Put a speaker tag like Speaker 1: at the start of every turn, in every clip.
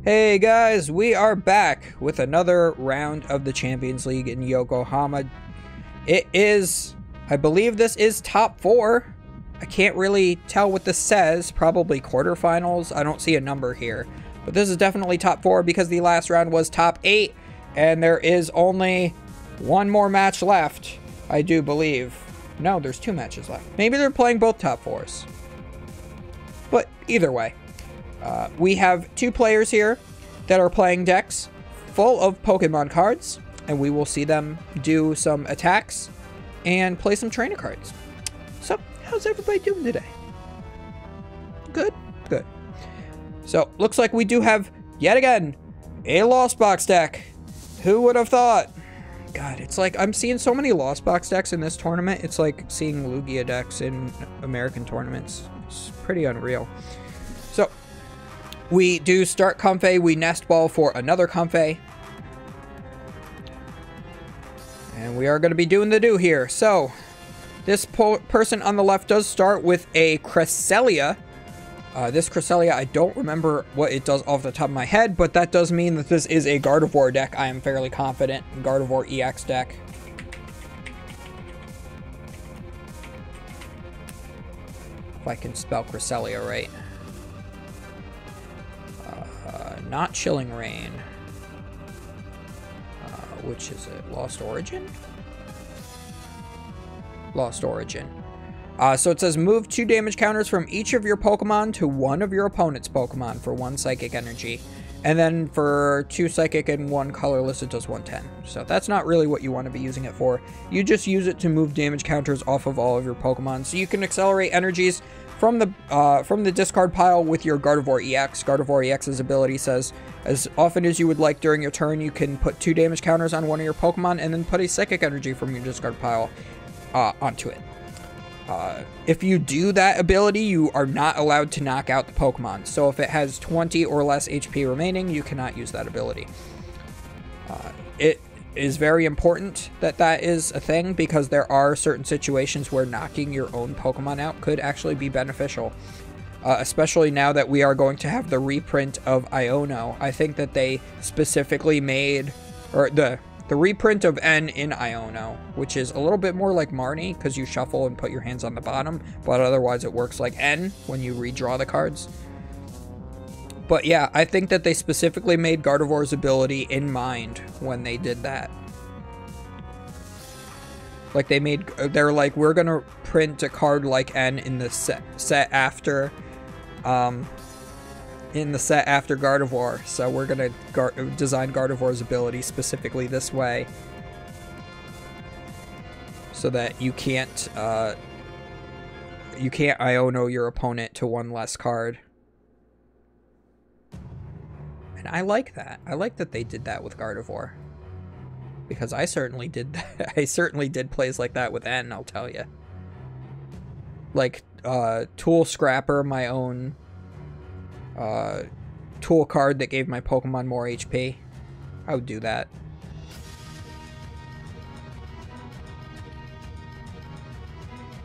Speaker 1: Hey guys, we are back with another round of the Champions League in Yokohama. It is, I believe this is top 4. I can't really tell what this says, probably quarterfinals. I don't see a number here, but this is definitely top 4 because the last round was top 8 and there is only one more match left, I do believe. No, there's 2 matches left. Maybe they're playing both top 4s. But either way. We have 2 players here that are playing decks full of Pokemon cards, and we will see them do some attacks and play some trainer cards. So, how's everybody doing today? Good? Good. So, looks like we do have, yet again, a Lost Box deck. Who would have thought? God, it's like I'm seeing so many Lost Box decks in this tournament. It's like seeing Lugia decks in American tournaments. It's pretty unreal. So, we do start Comfey, we nest ball for another Comfey. And we are going to be doing the do here. So, this person on the left does start with a Cresselia. This Cresselia, I don't remember what it does off the top of my head, but that does mean that this is a Gardevoir deck. I am fairly confident. Gardevoir EX deck. If I can spell Cresselia right. Not Chilling Rain. Which is it? Lost Origin? Lost Origin. So it says move 2 damage counters from each of your Pokemon to one of your opponent's Pokemon for 1 Psychic Energy. And then for 2 Psychic and 1 Colorless, it does 110. So that's not really what you want to be using it for. You just use it to move damage counters off of all of your Pokemon. So you can accelerate energies from the discard pile with your Gardevoir EX. Gardevoir EX's ability says, as often as you would like during your turn, you can put 2 damage counters on one of your Pokemon and then put a Psychic Energy from your discard pile onto it. If you do that ability, you are not allowed to knock out the Pokemon. So if it has 20 or less HP remaining, you cannot use that ability. It is very important that that is a thing because there are certain situations where knocking your own Pokemon out could actually be beneficial. Especially now that we are going to have the reprint of Iono. I think that they specifically made, or the reprint of N in Iono, which is a little bit more like Marnie because you shuffle and put your hands on the bottom, but otherwise it works like N when you redraw the cards. But yeah, I think that they specifically made Gardevoir's ability in mind when they did that. Like they're like, we're gonna print a card like N in the set after Gardevoir, so we're gonna design Gardevoir's ability specifically this way, so that you can't Iono your opponent to 1 less card. And I like that. I like that they did that with Gardevoir, because I certainly did that. I certainly did plays like that with N, I'll tell you. Like Tool Scrapper, my own tool card that gave my Pokemon more HP. I would do that.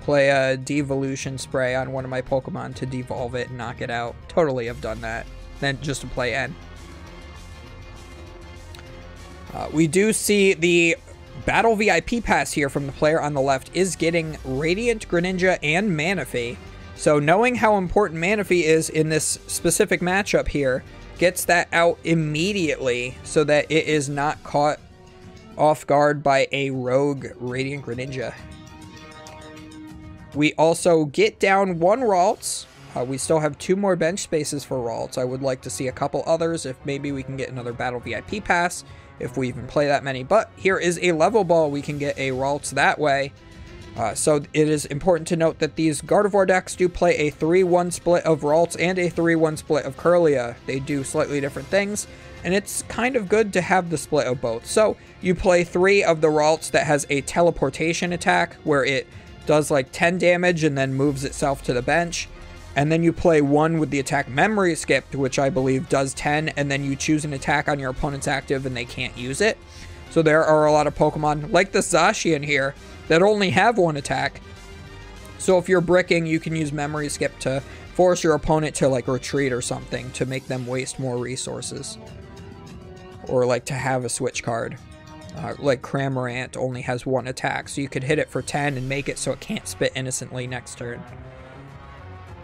Speaker 1: Play a Devolution Spray on one of my Pokemon to devolve it and knock it out. Totally have done that. Then just to play N. We do see the Battle VIP pass here from the player on the left is getting Radiant Greninja and Manaphy. So knowing how important Manaphy is in this specific matchup here, gets that out immediately so that it is not caught off guard by a rogue Radiant Greninja. We also get down 1 Ralts. We still have 2 more bench spaces for Ralts. I would like to see a couple others if maybe we can get another Battle VIP pass, if we even play that many. But here is a level ball. We can get a Ralts that way. So it is important to note that these Gardevoir decks do play a 3-1 split of Ralts and a 3-1 split of Kirlia. They do slightly different things, and it's kind of good to have the split of both. So you play 3 of the Ralts that has a teleportation attack where it does like 10 damage and then moves itself to the bench. And then you play 1 with the attack Memory Skipped, which I believe does 10, and then you choose an attack on your opponent's active and they can't use it. So there are a lot of Pokemon, like the Zacian here, that only have 1 attack. So if you're bricking, you can use Memory Skip to force your opponent to like retreat or something to make them waste more resources. Or like to have a switch card. Like Cramorant only has 1 attack, so you could hit it for 10 and make it so it can't spit innocently next turn.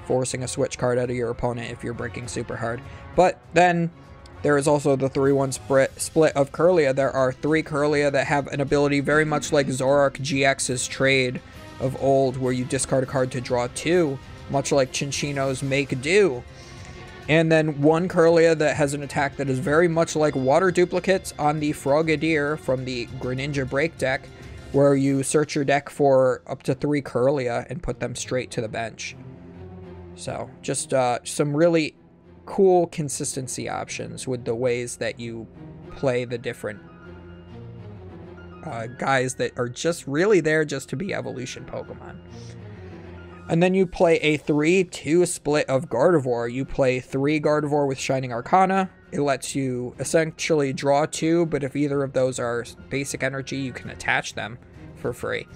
Speaker 1: Forcing a switch card out of your opponent if you're breaking super hard. But then there is also the 3-1 split of Kirlia. There are 3 Kirlia that have an ability very much like Zoroark GX's trade of old, where you discard a card to draw 2, much like Cinccino's Make Do. And then 1 Kirlia that has an attack that is very much like Water Duplicates on the Frogadier from the Greninja Break deck, where you search your deck for up to 3 Kirlia and put them straight to the bench. So, just some really cool consistency options with the ways that you play the different guys that are just really there just to be evolution Pokemon. And then you play a 3-2 split of Gardevoir. You play 3 Gardevoir with Shining Arcana. It lets you essentially draw 2, but if either of those are basic energy, you can attach them for free.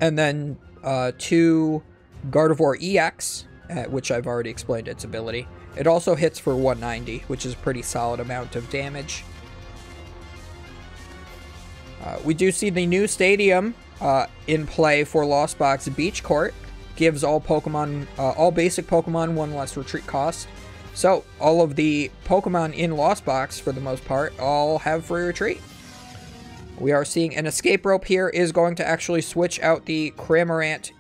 Speaker 1: And then 2 Gardevoir EX, which I've already explained its ability. It also hits for 190, which is a pretty solid amount of damage. We do see the new stadium in play for Lost Box. Beach Court gives all Pokemon, all basic Pokemon 1 less retreat cost. So all of the Pokemon in Lost Box, for the most part, all have free retreat. We are seeing an escape rope here is going to actually switch out the Cramorant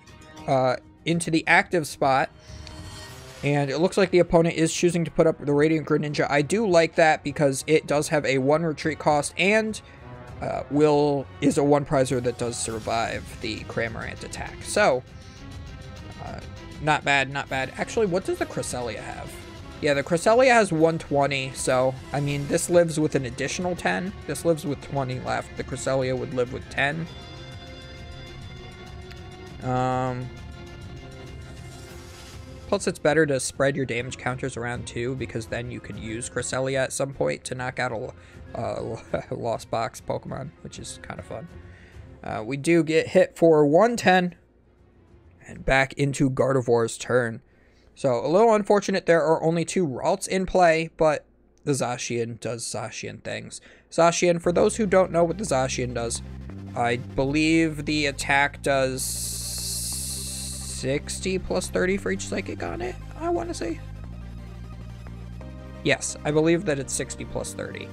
Speaker 1: into the active spot. And it looks like the opponent is choosing to put up the Radiant Greninja. I do like that because it does have a 1 retreat cost and is a 1 prizer that does survive the Cramorant attack. So, not bad, not bad. Actually, what does the Cresselia have? Yeah, the Cresselia has 120, so, I mean, this lives with an additional 10. This lives with 20 left. The Cresselia would live with 10. Plus, it's better to spread your damage counters around, too, because then you could use Cresselia at some point to knock out a Lost Box Pokemon, which is kind of fun. We do get hit for 110, and back into Gardevoir's turn. So, a little unfortunate there are only 2 Ralts in play, but the Zacian does Zacian things. Zacian, for those who don't know what the Zacian does, I believe the attack does 60 plus 30 for each Psychic on it, I want to say. Yes, I believe that it's 60 plus 30.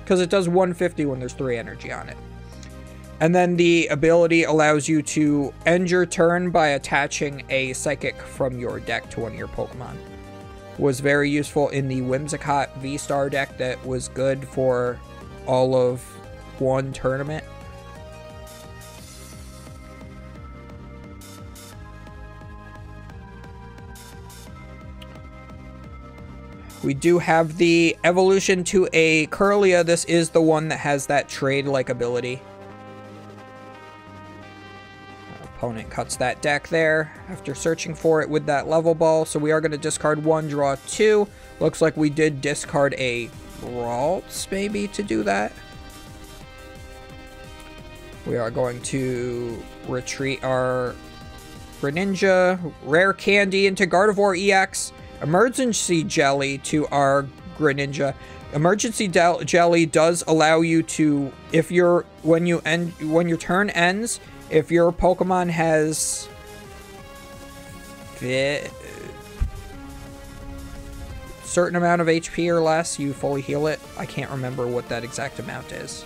Speaker 1: Because it does 150 when there's 3 energy on it. And then the ability allows you to end your turn by attaching a Psychic from your deck to one of your Pokemon. Was very useful in the Whimsicott V-Star deck that was good for all of 1 tournament. We do have the evolution to a Kirlia. This is the one that has that trade-like ability. Opponent cuts that deck there after searching for it with that level ball. So we are going to discard 1, draw 2. Looks like we did discard a Ralts maybe to do that. We are going to retreat our Greninja, Rare Candy into Gardevoir EX. Emergency Jelly to our Greninja. Emergency Jelly does allow you to, when your turn ends, if your Pokemon has certain amount of HP or less, you fully heal it. I can't remember what that exact amount is.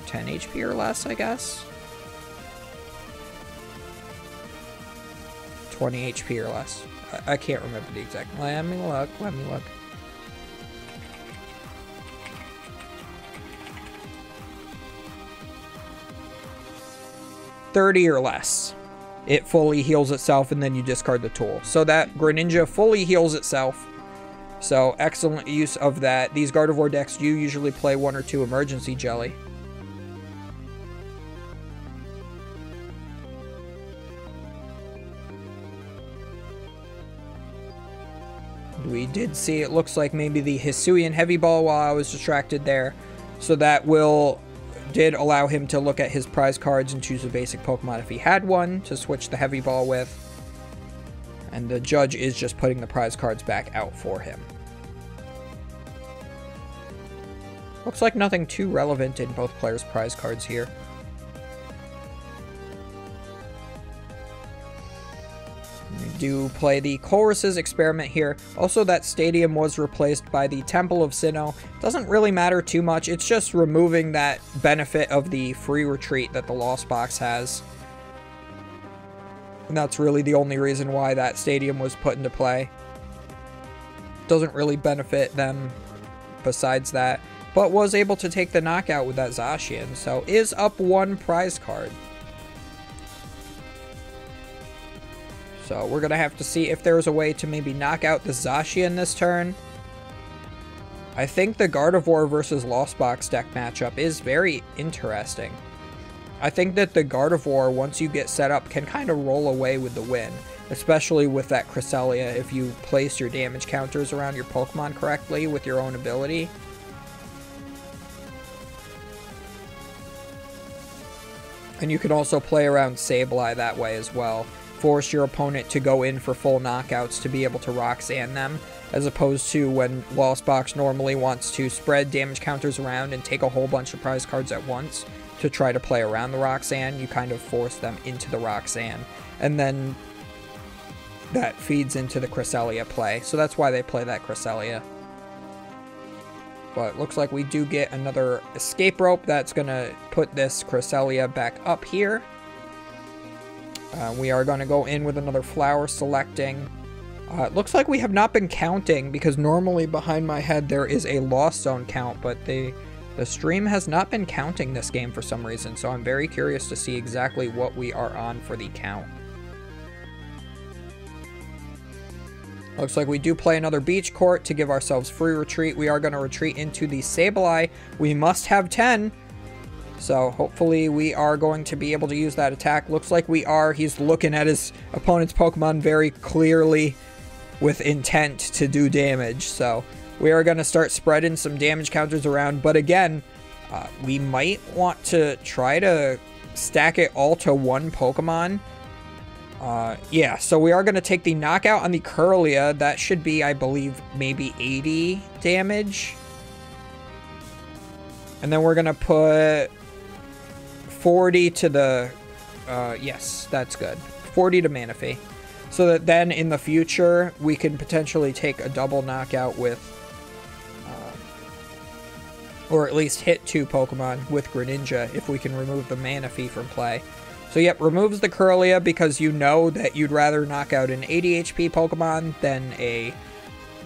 Speaker 1: 10 HP or less, I guess. 20 HP or less. I can't remember the exact. Let me look. 30 or less. It fully heals itself and then you discard the tool. So that Greninja fully heals itself. So excellent use of that. These Gardevoir decks do usually play 1 or 2 Emergency Jelly. We did see, it looks like maybe the Hisuian Heavy Ball while I was distracted there. So that will did allow him to look at his prize cards and choose a basic Pokemon if he had one to switch the heavy ball with. And the judge is just putting the prize cards back out for him. Looks like nothing too relevant in both players' prize cards here. We do play the Colress's Experiment here. Also, that stadium was replaced by the Temple of Sinnoh. Doesn't really matter too much. It's just removing that benefit of the free retreat that the Lost Box has. And that's really the only reason why that stadium was put into play. Doesn't really benefit them besides that. But was able to take the knockout with that Zacian. So is up 1 prize card. So we're going to have to see if there's a way to maybe knock out the Zacian this turn. I think the Gardevoir versus Lost Box deck matchup is very interesting. I think that the Gardevoir, once you get set up, can kind of roll away with the win. Especially with that Cresselia if you place your damage counters around your Pokemon correctly with your own ability. And you can also play around Sableye that way as well. Force your opponent to go in for full knockouts to be able to Roxanne them, as opposed to when Lost Box normally wants to spread damage counters around and take a whole bunch of prize cards at once to try to play around the Roxanne. You kind of force them into the Roxanne, and then that feeds into the Cresselia play. So that's why they play that Cresselia. But it looks like we do get another escape rope that's going to put this Cresselia back up here. We are going to go in with another flower selecting. It looks like we have not been counting because normally behind my head there is a lost zone count, but the stream has not been counting this game for some reason. So I'm very curious to see exactly what we are on for the count. Looks like we do play another beach court to give ourselves free retreat. We are going to retreat into the Sableye. We must have 10. So hopefully we are going to be able to use that attack. Looks like we are. He's looking at his opponent's Pokemon very clearly with intent to do damage. So we are going to start spreading some damage counters around. But again, we might want to try to stack it all to 1 Pokemon. Yeah, so we are going to take the knockout on the Kirlia. That should be, I believe, maybe 80 damage. And then we're going to put 40 to the... yes, that's good. 40 to Manaphy. So that then in the future, we can potentially take a double knockout with... or at least hit 2 Pokemon with Greninja if we can remove the Manaphy from play. So yep, removes the Kirlia because you know that you'd rather knock out an 80 HP Pokemon than a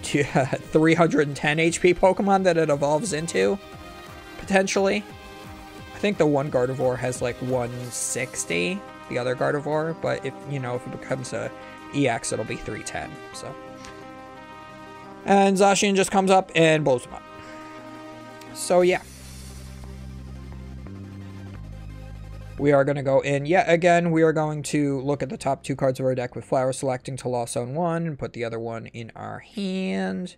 Speaker 1: 310 HP Pokemon that it evolves into, potentially. I think the one Gardevoir has like 160, the other Gardevoir, but if, you know, if it becomes a EX, it'll be 310, so. And Zacian just comes up and blows him up. So yeah. We are going to go in yet again. We are going to look at the top 2 cards of our deck with Flower Selecting to Lost Zone 1 and put the other one in our hand.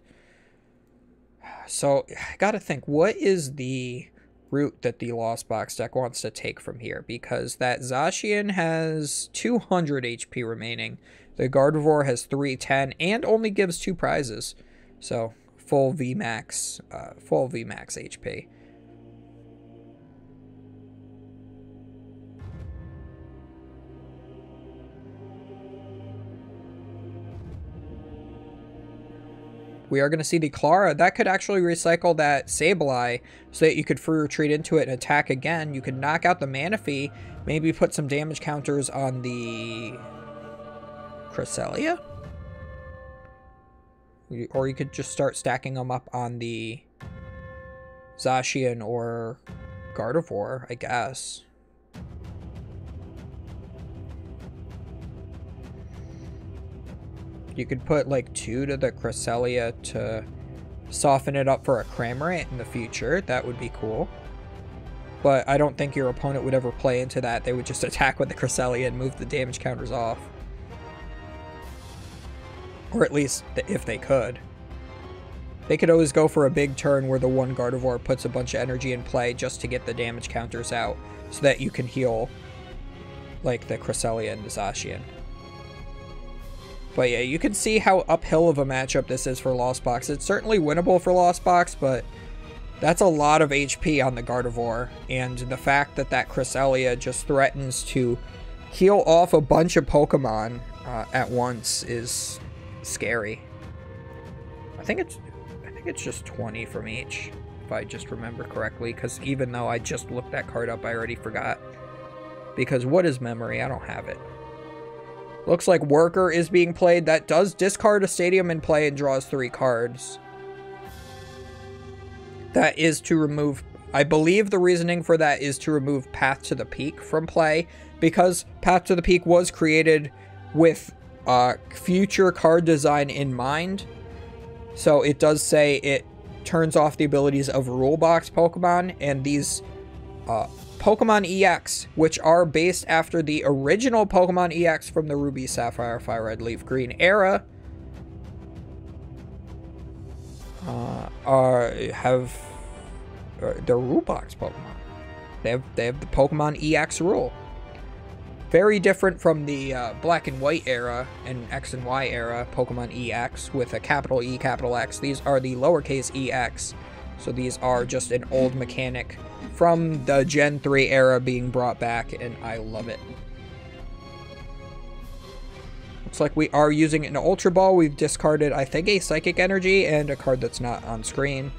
Speaker 1: So I got to think, what is the route that the Lost Box deck wants to take from here? Because that Zacian has 200 HP remaining. The Gardevoir has 310 and only gives 2 prizes. So full VMAX HP. We are going to see the Clara. That could actually recycle that Sableye so that you could free retreat into it and attack again. You could knock out the Manaphy, maybe put some damage counters on the Cresselia? Or you could just start stacking them up on the Zacian or Gardevoir, I guess. You could put like 2 to the Cresselia to soften it up for a Cramorant in the future. That would be cool. But I don't think your opponent would ever play into that. They would just attack with the Cresselia and move the damage counters off. Or at least if they could. They could always go for a big turn where the one Gardevoir puts a bunch of energy in play just to get the damage counters out so that you can heal like the Cresselia and the Zacian. But yeah, you can see how uphill of a matchup this is for Lost Box. It's certainly winnable for Lost Box, but that's a lot of HP on the Gardevoir. And the fact that that Cresselia just threatens to heal off a bunch of Pokemon at once is scary. I think it's just 20 from each, if I just remember correctly, because even though I just looked that card up, I already forgot. Because what is memory? I don't have it. Looks like Worker is being played. That does discard a Stadium in play and draws 3 cards. That is to remove... I believe the reasoning for that is to remove Path to the Peak from play, because Path to the Peak was created with future card design in mind. So it does say it turns off the abilities of Rule Box Pokemon, and these Pokemon EX, which are based after the original Pokemon EX from the Ruby, Sapphire, Fire Red, Leaf Green era, they're Rule Box Pokemon. They have the Pokemon EX rule. Very different from the Black and White era and X and Y era Pokemon EX with a capital E, capital X. These are the lowercase EX. So these are just an old mechanic from the Gen 3 era being brought back, and I love it. Looks like we are using an Ultra Ball. We've discarded, I think, a Psychic Energy and a card that's not on screen.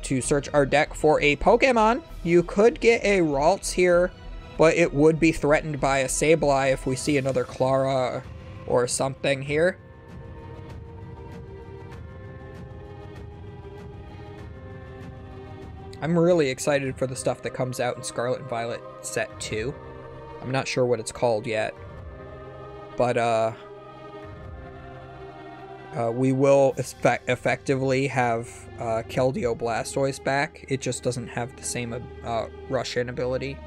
Speaker 1: To search our deck for a Pokemon. You could get a Ralts here, but it would be threatened by a Sableye if we see another Clara or something here. I'm really excited for the stuff that comes out in Scarlet and Violet Set 2. I'm not sure what it's called yet. But, we will effectively have Keldeo Blastoise back. It just doesn't have the same rush-in ability.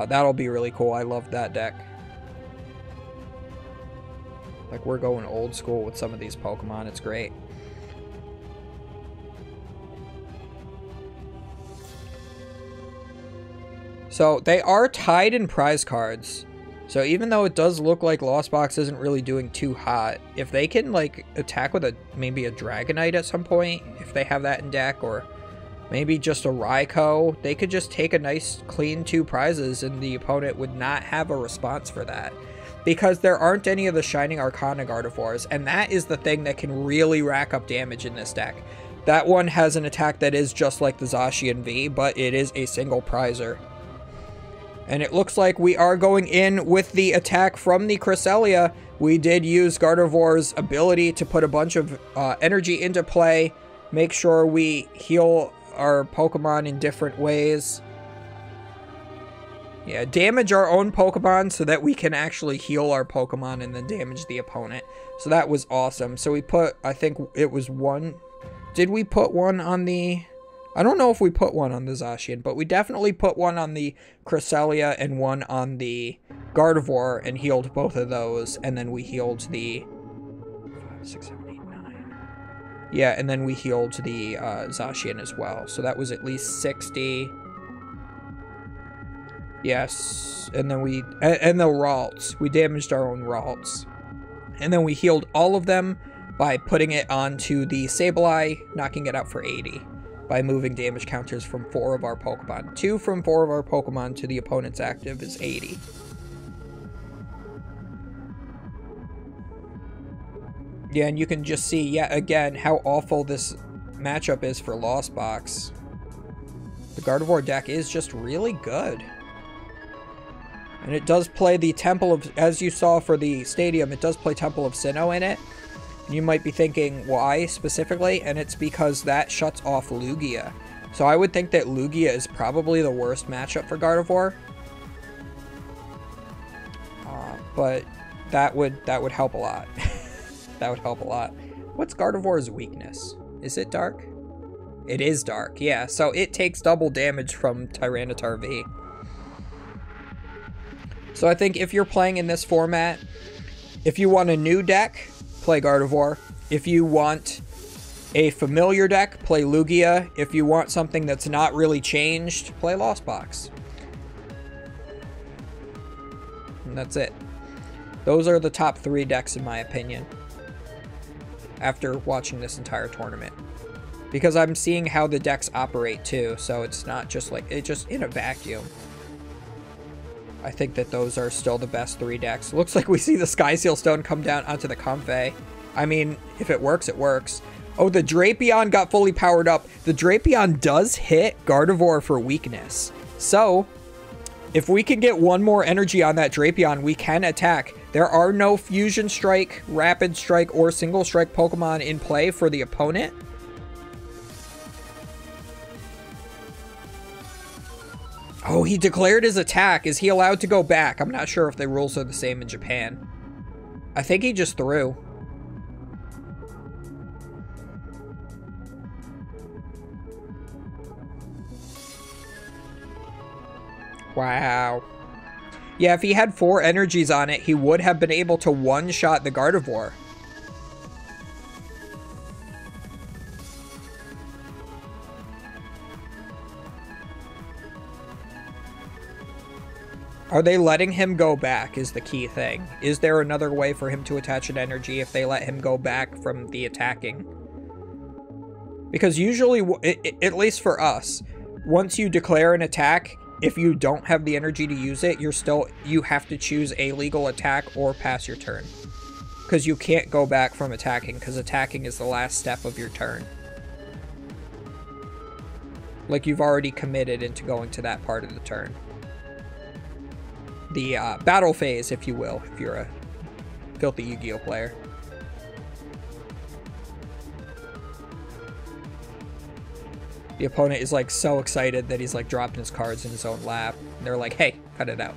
Speaker 1: That'll be really cool. I love that deck. Like, we're going old school with some of these Pokemon. It's great. So, they are tied in prize cards. So even though it does look like Lost Box isn't really doing too hot, if they can, like, attack with maybe a Dragonite at some point, if they have that in deck, or maybe just a Raikou, they could just take a nice, clean 2 prizes, and the opponent would not have a response for that. Because there aren't any of the Shining Arcana Gardevoirs, and that is the thing that can really rack up damage in this deck. That one has an attack that is just like the Zacian V, but it is a single prizer. And it looks like we are going in with the attack from the Cresselia. We did use Gardevoir's ability to put a bunch of energy into play. Make sure we heal our Pokemon in different ways. Yeah, damage our own Pokemon so that we can actually heal our Pokemon and then damage the opponent. So that was awesome. So we put, I think it was 1. Did we put 1 on the... I don't know if we put 1 on the Zacian, but we definitely put 1 on the Cresselia and 1 on the Gardevoir and healed both of those. And then we healed the... 5, 6, 7, 8, 9. Yeah, and then we healed the Zacian as well. So that was at least 60. Yes, and then we... And the Ralts. We damaged our own Ralts. And then we healed all of them by putting it onto the Sableye, knocking it out for 80. By moving damage counters from 4 of our Pokemon. 2 from 4 of our Pokemon to the opponent's active is 80. Yeah, and you can just see yet again how awful this matchup is for Lost Box. The Gardevoir deck is just really good. And it does play the Temple of, as you saw for the Stadium, it does play Temple of Sinnoh in it. You might be thinking, why specifically? And it's because that shuts off Lugia. So I would think that Lugia is probably the worst matchup for Gardevoir. But that would help a lot. That would help a lot. What's Gardevoir's weakness? Is it dark? It is dark, yeah. So it takes double damage from Tyranitar V. So I think if you're playing in this format, if you want a new deck, play Gardevoir. If you want a familiar deck, play Lugia. If you want something that's not really changed, play Lost Box. And that's it. Those are the top 3 decks in my opinion after watching this entire tournament. Because I'm seeing how the decks operate too, so it's not just like, it's just in a vacuum. I think that those are still the best 3 decks. Looks like we see the Sky Seal Stone come down onto the Comfey. I mean, if it works, it works. Oh, the Drapion got fully powered up. The Drapion does hit Gardevoir for weakness. So, if we can get 1 more energy on that Drapion, we can attack. There are no Fusion Strike, Rapid Strike, or Single Strike Pokemon in play for the opponent. Oh, he declared his attack. Is he allowed to go back? I'm not sure if the rules are the same in Japan. I think he just threw. Wow. Yeah, if he had 4 energies on it, he would have been able to one-shot the Gardevoir. Are they letting him go back is the key thing. Is there another way for him to attach an energy if they let him go back from the attacking? Because usually, at least for us, once you declare an attack, if you don't have the energy to use it, you have to choose a legal attack or pass your turn. Because you can't go back from attacking, because attacking is the last step of your turn. Like you've already committed into going to that part of the turn. The battle phase, if you will, if you're a filthy Yu-Gi-Oh player. The opponent is like so excited that he's like dropping his cards in his own lap. And they're like, hey, cut it out.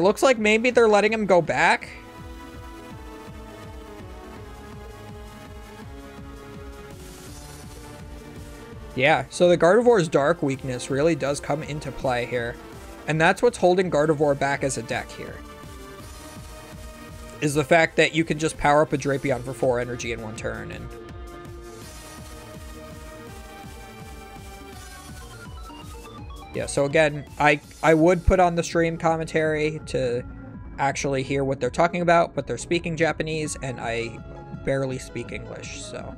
Speaker 1: Looks like maybe they're letting him go back. Yeah, so the Gardevoir's Dark weakness really does come into play here. And that's what's holding Gardevoir back as a deck here. Is the fact that you can just power up a Drapion for 4 energy in 1 turn. And yeah, so again, I would put on the stream commentary to actually hear what they're talking about, but they're speaking Japanese, and I barely speak English, so.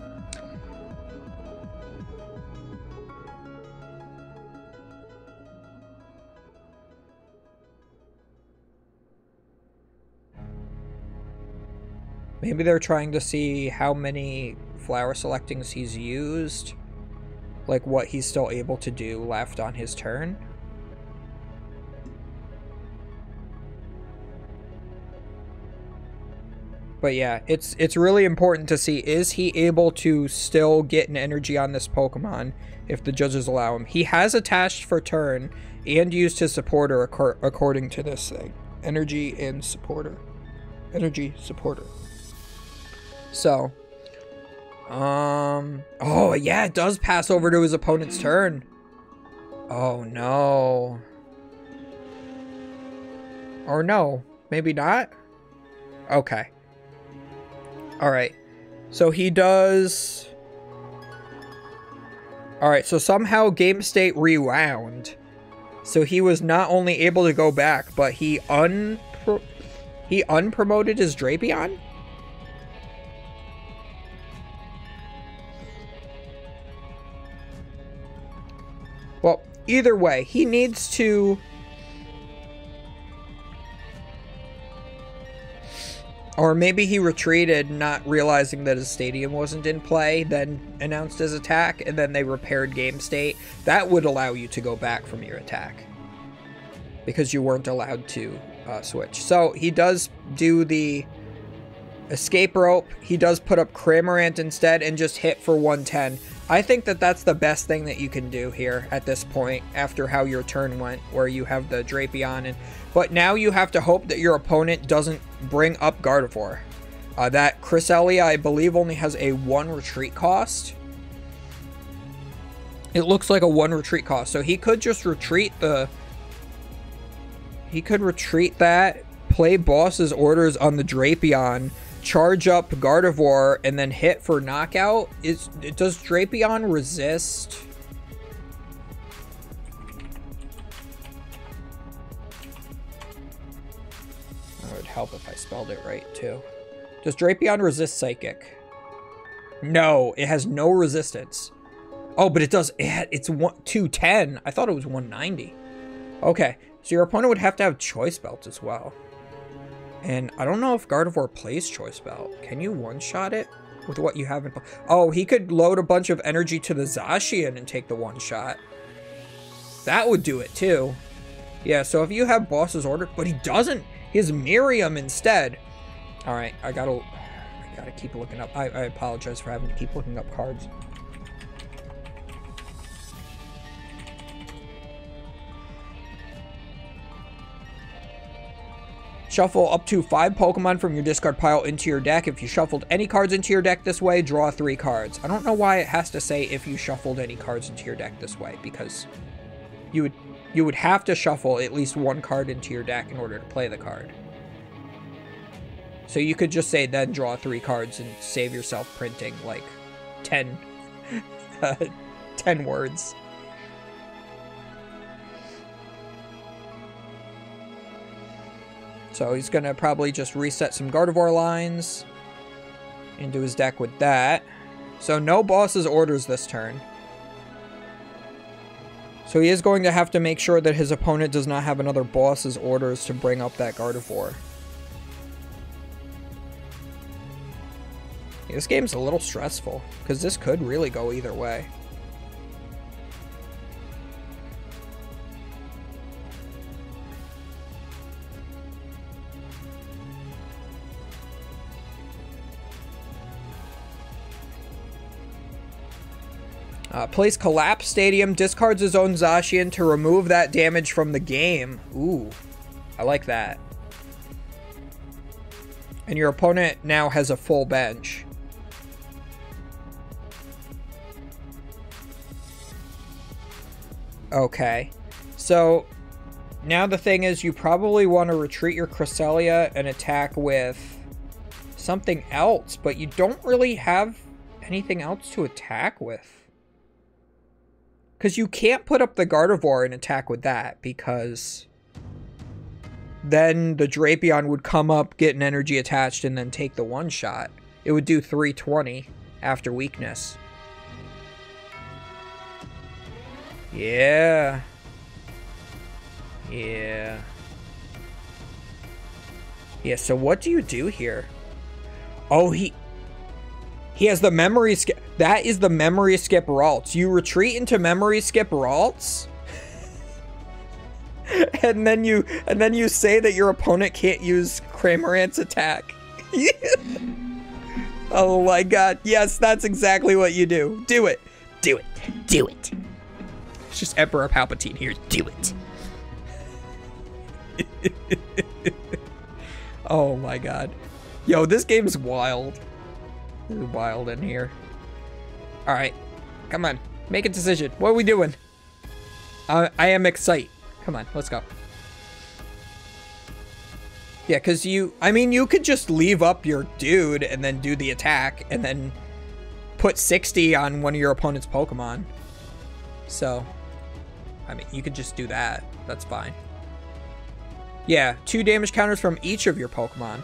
Speaker 1: Maybe they're trying to see how many flower selectings he's used. Like what he's still able to do left on his turn. But yeah, it's really important to see, is he able to still get an energy on this Pokemon if the judges allow him. He has attached for turn and used his supporter according to this thing. Energy and supporter. Energy, supporter. So, oh yeah, it does pass over to his opponent's turn. Oh no. Or no, maybe not? Okay. Alright, so he does... Alright, so somehow game state rewound. So he was not only able to go back, but he unpromoted his Drapion? Well, either way, he needs to... Or maybe he retreated, not realizing that his stadium wasn't in play, then announced his attack, and then they repaired game state. That would allow you to go back from your attack, because you weren't allowed to switch. So he does do the escape rope. He does put up Cramorant instead and just hit for 110. I think that that's the best thing that you can do here at this point after how your turn went, where you have the Drapion. But now you have to hope that your opponent doesn't bring up Gardevoir. That Cresselia, I believe, only has a 1 retreat cost. It looks like a 1 retreat cost. So he could just retreat the... He could retreat that, play boss's orders on the Drapion, charge up Gardevoir and then hit for knockout. Does Drapion resist? It would help if I spelled it right too. Does Drapion resist Psychic? No, it has no resistance. Oh, but it does. It's 210. I thought it was 190. Okay, so your opponent would have to have Choice Belt as well. And I don't know if Gardevoir plays Choice Belt. Can you one-shot it with what you have in... Oh, he could load a bunch of energy to the Zacian and take the one-shot. That would do it, too. Yeah, so if you have Boss's Order... But he doesn't. He has Miriam instead. All right, I gotta keep looking up. I apologize for having to keep looking up cards. Shuffle up to 5 Pokemon from your discard pile into your deck. If you shuffled any cards into your deck this way, draw 3 cards. I don't know why it has to say if you shuffled any cards into your deck this way, because you would have to shuffle at least 1 card into your deck in order to play the card. So you could just say then draw 3 cards and save yourself printing like 10 words. So he's going to probably just reset some Gardevoir lines into his deck with that. So no Boss's Orders this turn. So he is going to have to make sure that his opponent does not have another Boss's Orders to bring up that Gardevoir. Yeah, this game's a little stressful, because this could really go either way. Plays Collapse Stadium, discards his own Zacian to remove that damage from the game. Ooh, I like that. And your opponent now has a full bench. Okay, so now the thing is you probably want to retreat your Cresselia and attack with something else, but you don't really have anything else to attack with. Because you can't put up the Gardevoir and attack with that, because then the Drapion would come up, get an energy attached, and then take the one-shot. It would do 320 after weakness. Yeah. Yeah. Yeah, so what do you do here? Oh, he has the memory skip. That is the memory skip Ralts. You retreat into memory skip Ralts? and then you say that your opponent can't use Cramorant's attack. Oh my god. Yes, that's exactly what you do. Do it. Do it. Do it. It's just Emperor Palpatine here. Do it. Oh my god. Yo, this game's wild. This is wild in here. Alright. Come on. Make a decision. What are we doing? I am excited. Come on. Let's go. Yeah, because you could just leave up your dude and then do the attack and then put 60 on one of your opponent's Pokemon. So, I mean, you could just do that. That's fine. Yeah, 2 damage counters from each of your Pokemon.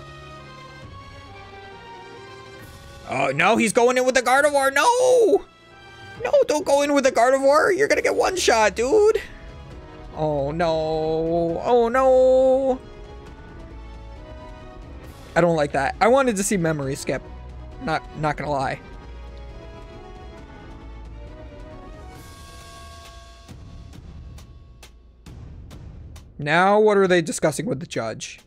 Speaker 1: Oh, no, he's going in with the Gardevoir. No! No, don't go in with the Gardevoir. You're gonna get one shot, dude. Oh, no. Oh, no. I don't like that. I wanted to see memory skip. Not gonna lie. Now, what are they discussing with the judge?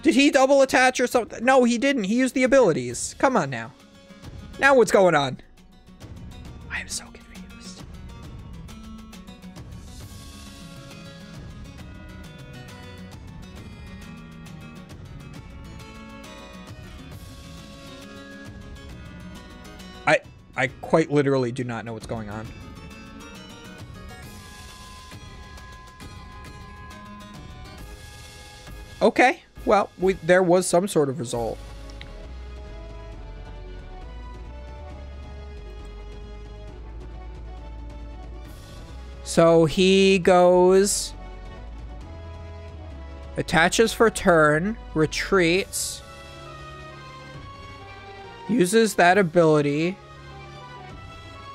Speaker 1: Did he double attach or something? No, he didn't. He used the abilities. Come on now. Now what's going on? I am so confused. I quite literally do not know what's going on. Okay. Well, there was some sort of result. So he goes... attaches for turn, retreats, uses that ability,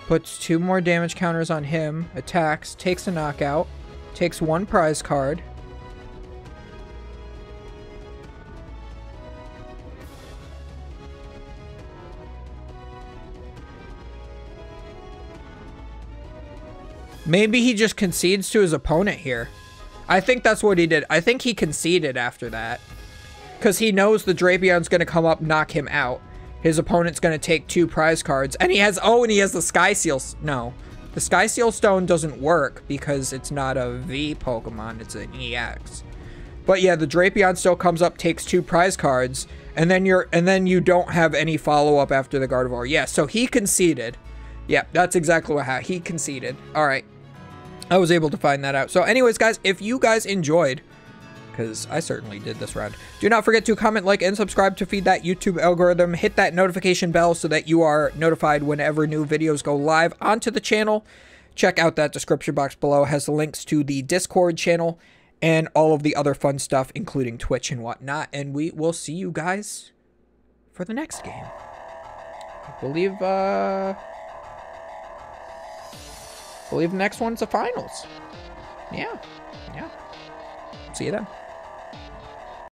Speaker 1: puts 2 more damage counters on him, attacks, takes a knockout, takes 1 prize card. Maybe he just concedes to his opponent here. I think that's what he did. I think he conceded after that. Because he knows the Drapion's going to come up, knock him out. His opponent's going to take 2 prize cards. And he has, oh, and he has the Sky Seal. No. The Sky Seal Stone doesn't work because it's not a V Pokemon. It's an EX. But yeah, the Drapion still comes up, takes 2 prize cards. And then you don't have any follow-up after the Gardevoir. Yeah, so he conceded. Yeah, that's exactly what happened. He conceded. All right. I was able to find that out. So anyways, guys, if you guys enjoyed, because I certainly did this round, do not forget to comment, like, and subscribe to feed that YouTube algorithm. Hit that notification bell so that you are notified whenever new videos go live onto the channel. Check out that description box below. It has the links to the Discord channel and all of the other fun stuff, including Twitch and whatnot. And we will see you guys for the next game. I believe the next one's the finals. Yeah. See you then.